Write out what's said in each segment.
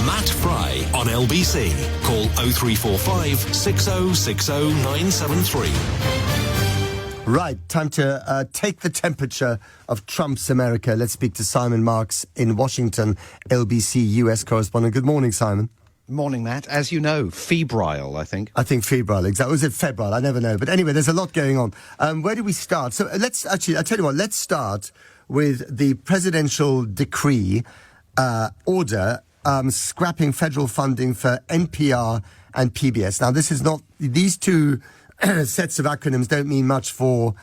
Matt Frei on LBC. Call 0345 6060 973. Right, time to take the temperature of Trump's America. Let's speak to Simon Marks in Washington, LBC US correspondent. Good morning, Simon. Morning, Matt. As you know, febrile, I think. I think febrile, exactly. Was it febrile? I never know. But anyway, there's a lot going on. Where do we start? So let's actually, I tell you what, let's start with the presidential decree order scrapping federal funding for NPR and PBS. Now, this is not, these two sets of acronyms don't mean much for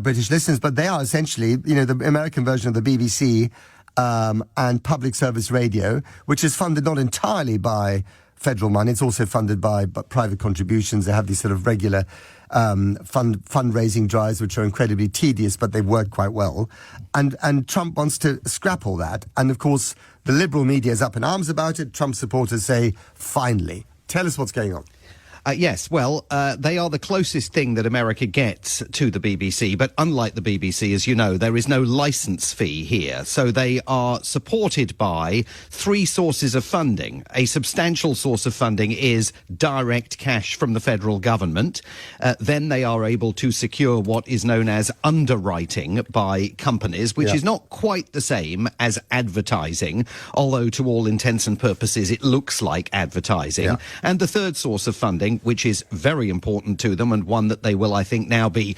British listeners, but they are essentially, the American version of the BBC and public service radio, which is funded not entirely by federal money. It's also funded by private contributions. They have these sort of regular fundraising drives, which are incredibly tedious, but they work quite well. And Trump wants to scrap all that. And of course, the liberal media is up in arms about it. Trump supporters say, finally. Tell us what's going on. Yes, well, they are the closest thing that America gets to the BBC, but unlike the BBC, as you know, there is no license fee here. So they are supported by three sources of funding. A substantial source of funding is direct cash from the federal government. Then they are able to secure what is known as underwriting by companies, which is not quite the same as advertising, although to all intents and purposes it looks like advertising. Yeah. And the third source of funding, which is very important to them and one that they will, I think, now be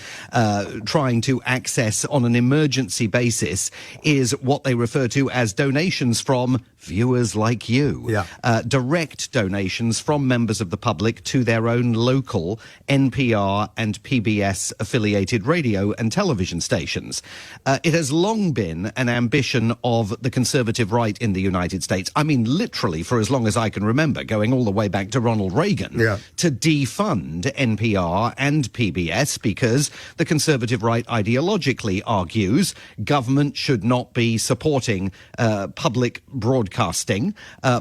trying to access on an emergency basis, is what they refer to as donations from viewers like you. Yeah. Direct donations from members of the public to their own local NPR and PBS affiliated radio and television stations. It has long been an ambition of the conservative right in the United States. I mean, literally for as long as I can remember, going all the way back to Ronald Reagan, to defund NPR and PBS, because the conservative right ideologically argues government should not be supporting public broadcasting.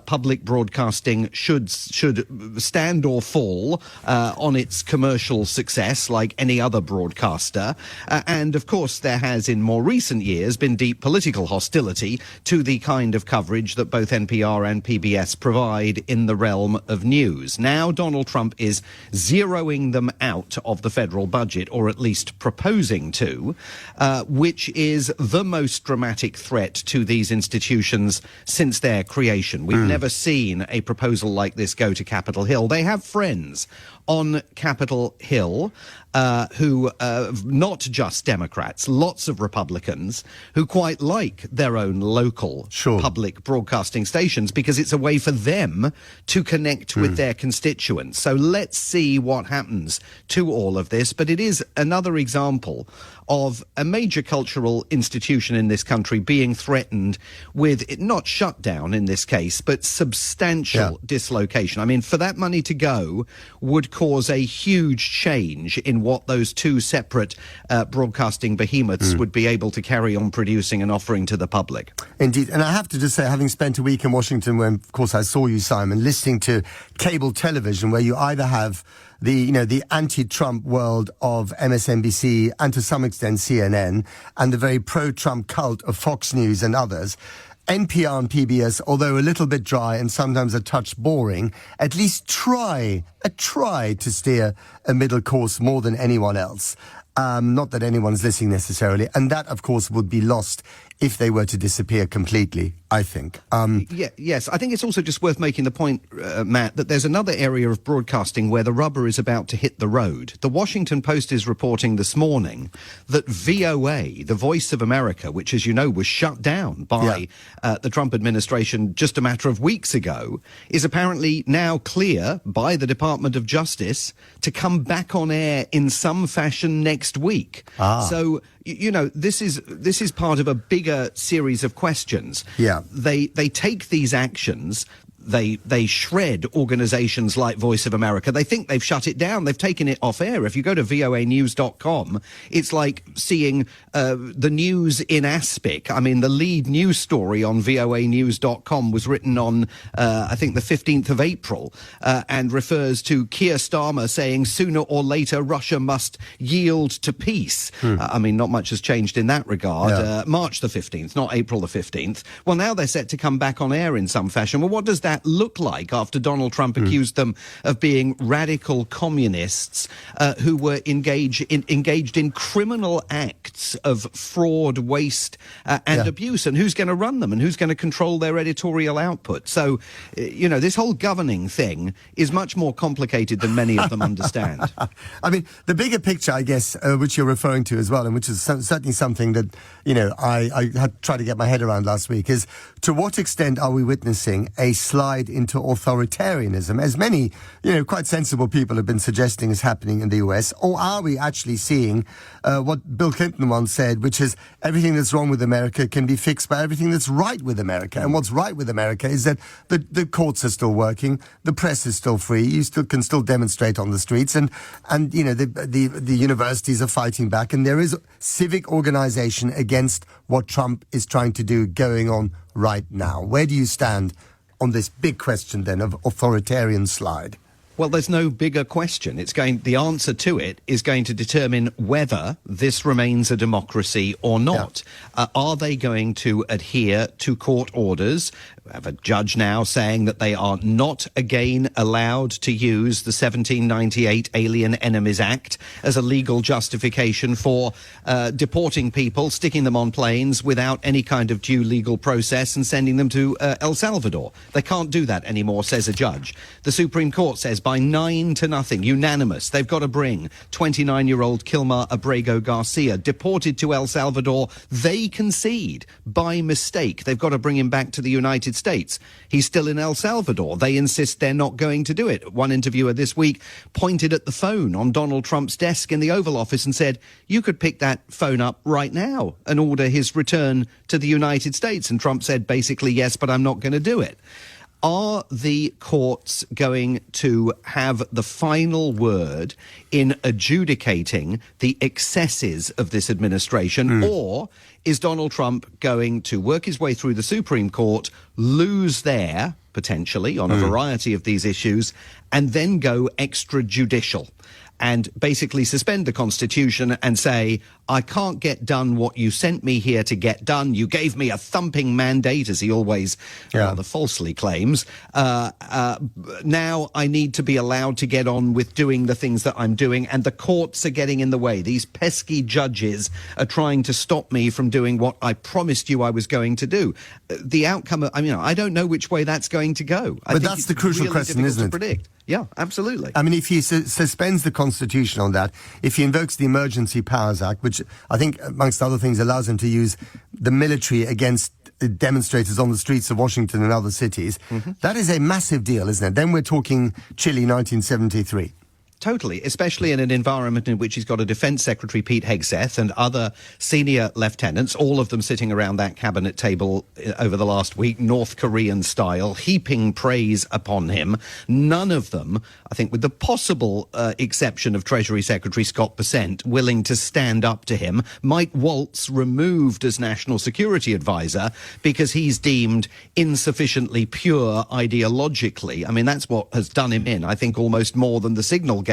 Public broadcasting should stand or fall on its commercial success like any other broadcaster. And of course, there has in more recent years been deep political hostility to the kind of coverage that both NPR and PBS provide in the realm of news. Now, Donald Trump is zeroing them out of the federal budget, or at least proposing to, which is the most dramatic threat to these institutions since their creation. We've never seen a proposal like this go to Capitol Hill. They have friends on Capitol Hill who not just Democrats, lots of Republicans who quite like their own local public broadcasting stations because it's a way for them to connect with their constituents. So let's see what happens to all of this. But it is another example of a major cultural institution in this country being threatened with, not shutdown in this case, but substantial dislocation. I mean, for that money to go would cause a huge change in what those two separate broadcasting behemoths would be able to carry on producing and offering to the public. Indeed. And I have to just say, having spent a week in Washington when, of course, I saw you, Simon, listening to cable television where you either have the anti-Trump world of MSNBC and to some extent CNN and the very pro-Trump cult of Fox News and others. NPR and PBS, although a little bit dry and sometimes a touch boring, at least try to steer a middle course more than anyone else. Not that anyone's listening necessarily. And that, of course, would be lost if they were to disappear completely, I think. Yes, I think it's also just worth making the point, Matt, that there's another area of broadcasting where the rubber is about to hit the road. The Washington Post is reporting this morning that VOA, the Voice of America, which, as you know, was shut down by the Trump administration just a matter of weeks ago, is apparently now clear by the Department of Justice to come back on air in some fashion next week. So, this is part of a bigger series of questions. They take these actions. They shred organizations like Voice of America. They think they've shut it down. They've taken it off air. If you go to voanews.com, it's like seeing the news in aspic. I mean, the lead news story on voanews.com was written on, I think, the 15th of April, and refers to Keir Starmer saying sooner or later Russia must yield to peace. I mean, not much has changed in that regard. March the 15th, not April the 15th. Well, now they're set to come back on air in some fashion. Well, what does that that look like after Donald Trump accused them of being radical communists who were engaged in criminal acts of fraud, waste and abuse? And who's going to run them, and who's going to control their editorial output? So, this whole governing thing is much more complicated than many of them understand. I mean, the bigger picture, I guess, which you're referring to as well, and which is certainly something that, I had tried to get my head around last week, is to what extent are we witnessing a slide into authoritarianism, as many, quite sensible people have been suggesting is happening in the US, or are we actually seeing what Bill Clinton once said, which is everything that's wrong with America can be fixed by everything that's right with America. And what's right with America is that the courts are still working, the press is still free, you can still demonstrate on the streets, and the universities are fighting back, and there is civic organization against what Trump is trying to do going on right now. Where do you stand on this big question then of authoritarian slide? Well, there's no bigger question. The answer to it is going to determine whether this remains a democracy or not. Yeah. Are they going to adhere to court orders? We have a judge now saying that they are not again allowed to use the 1798 Alien Enemies Act as a legal justification for deporting people, sticking them on planes without any kind of due legal process and sending them to El Salvador. They can't do that anymore, says a judge. The Supreme Court says by 9-0, unanimous, they've got to bring 29-year-old Kilmar Abrego Garcia, deported to El Salvador. They concede by mistake. They've got to bring him back to the United States. He's still in El Salvador. They insist they're not going to do it. One interviewer this week pointed at the phone on Donald Trump's desk in the Oval Office and said, you could pick that phone up right now and order his return to the United States. And Trump said basically, yes, but I'm not going to do it. Are the courts going to have the final word in adjudicating the excesses of this administration, or is Donald Trump going to work his way through the Supreme Court, lose there, potentially, on a variety of these issues, and then go extrajudicial and basically suspend the Constitution and say, I can't get done what you sent me here to get done. You gave me a thumping mandate, as he always rather falsely claims. Now I need to be allowed to get on with doing the things that I'm doing, and the courts are getting in the way. These pesky judges are trying to stop me from doing what I promised you I was going to do. The outcome, I don't know which way that's going to go. But that's the crucial really question, isn't it? To predict. Yeah, absolutely. I mean, if he suspends the Constitution on that, if he invokes the Emergency Powers Act, which I think, amongst other things, allows him to use the military against demonstrators on the streets of Washington and other cities, that is a massive deal, isn't it? Then we're talking Chile 1973. Totally, especially in an environment in which he's got a Defence Secretary, Pete Hegseth, and other senior lieutenants, all of them sitting around that cabinet table over the last week, North Korean style, heaping praise upon him. None of them, I think with the possible exception of Treasury Secretary Scott Bessent, willing to stand up to him. Mike Waltz removed as National Security Advisor because he's deemed insufficiently pure ideologically. I mean, that's what has done him in, I think, almost more than the Signal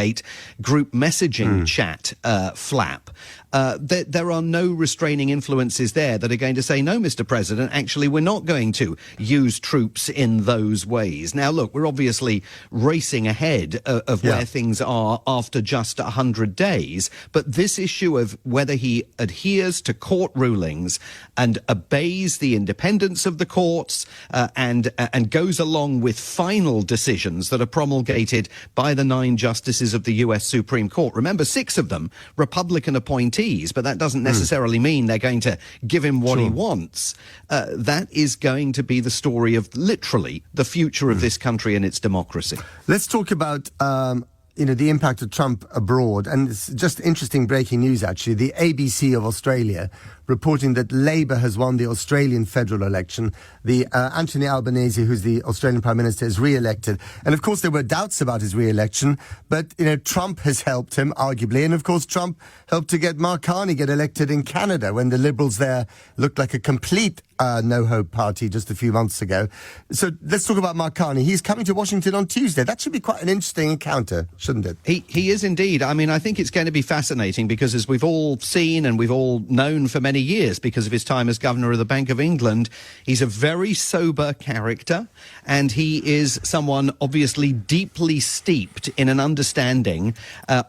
group messaging chat flap. There are no restraining influences there that are going to say, no, Mr. President, actually, we're not going to use troops in those ways. Now, look, we're obviously racing ahead of where things are after just 100 days. But this issue of whether he adheres to court rulings and obeys the independence of the courts and goes along with final decisions that are promulgated by the 9 justices of the US Supreme Court. Remember, 6 of them Republican appointees, but that doesn't necessarily mean they're going to give him what he wants. That is going to be the story of literally the future of this country and its democracy. Let's talk about the impact of Trump abroad. And it's just interesting breaking news, actually. The ABC of Australia reporting that Labour has won the Australian federal election. The Anthony Albanese, who's the Australian Prime Minister, is re-elected. And of course, there were doubts about his re-election, but Trump has helped him, arguably. And of course, Trump helped to get Mark Carney get elected in Canada when the Liberals there looked like a complete no-hope party just a few months ago. So let's talk about Mark Carney. He's coming to Washington on Tuesday. That should be quite an interesting encounter, shouldn't it? He is indeed. I mean, I think it's going to be fascinating because, as we've all seen and we've all known for many years because of his time as governor of the Bank of England, he's a very sober character, and he is someone obviously deeply steeped in an understanding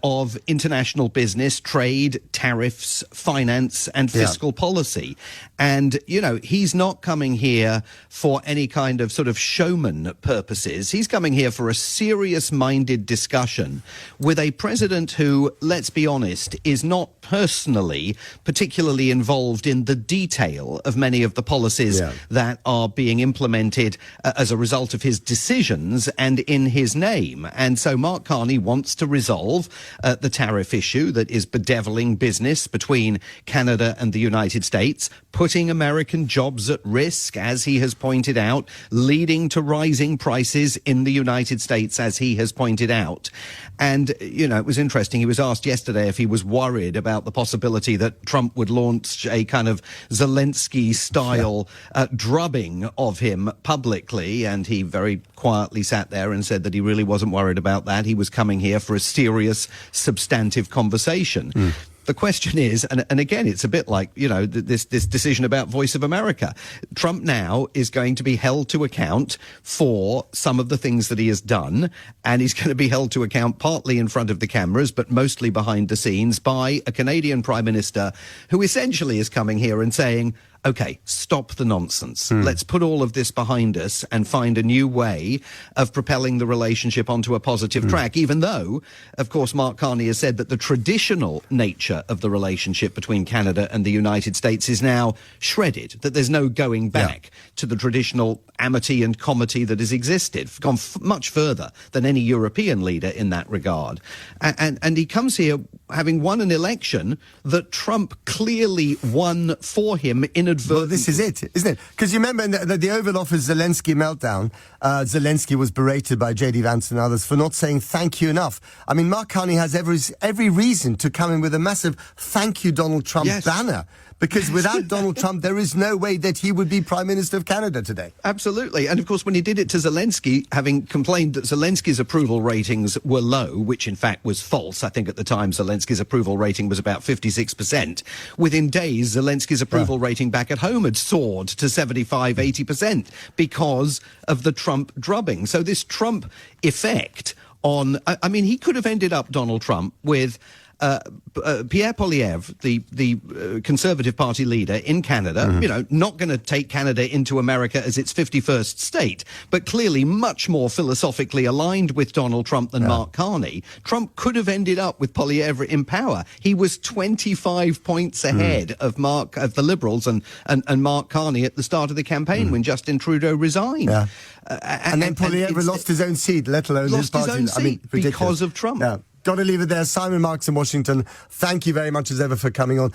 of international business, trade, tariffs, finance and fiscal policy. And, you know, he's not coming here for any kind of sort of showman purposes. He's coming here for a serious-minded discussion with a president who, let's be honest, is not personally particularly involved in the detail of many of the policies that are being implemented as a result of his decisions and in his name. And so Mark Carney wants to resolve the tariff issue that is bedeviling business between Canada and the United States, putting American jobs at risk, as he has pointed out, leading to rising prices in the United States, as he has pointed out. And, you know, it was interesting. He was asked yesterday if he was worried about the possibility that Trump would launch a kind of Zelensky-style drubbing of him publicly. And he very quietly sat there and said that he really wasn't worried about that. He was coming here for a serious, substantive conversation. The question is, and again, it's a bit like, you know, this decision about Voice of America. Trump now is going to be held to account for some of the things that he has done, and he's going to be held to account partly in front of the cameras, but mostly behind the scenes by a Canadian Prime Minister who essentially is coming here and saying, OK, stop the nonsense. Let's put all of this behind us and find a new way of propelling the relationship onto a positive track, even though, of course, Mark Carney has said that the traditional nature of the relationship between Canada and the United States is now shredded, that there's no going back to the traditional amity and comity that has existed, gone much further than any European leader in that regard. And he comes here having won an election that Trump clearly won for him inadvertently. Well, this is it, isn't it? Because you remember in the Oval Office Zelensky meltdown, Zelensky was berated by J.D. Vance and others for not saying thank you enough. I mean, Mark Carney has every reason to come in with a massive thank you, Donald Trump banner. Because without Donald Trump, there is no way that he would be Prime Minister of Canada today. Absolutely. And of course, when he did it to Zelensky, having complained that Zelensky's approval ratings were low, which in fact was false. I think at the time Zelensky's approval rating was about 56%. Within days, Zelensky's approval rating back at home had soared to 75, 80% because of the Trump drubbing. So this Trump effect on, I mean, he could have ended up, Donald Trump, with Pierre Poilievre, the Conservative Party leader in Canada, you know, not going to take Canada into America as its 51st state, but clearly much more philosophically aligned with Donald Trump than Mark Carney. Trump could have ended up with Poilievre in power. He was 25 points ahead of the Liberals and Mark Carney at the start of the campaign when Justin Trudeau resigned. And then Poilievre lost his own seat, let alone his party. Lost his own seat because of Trump. Got to leave it there. Simon Marks in Washington, thank you very much as ever for coming on.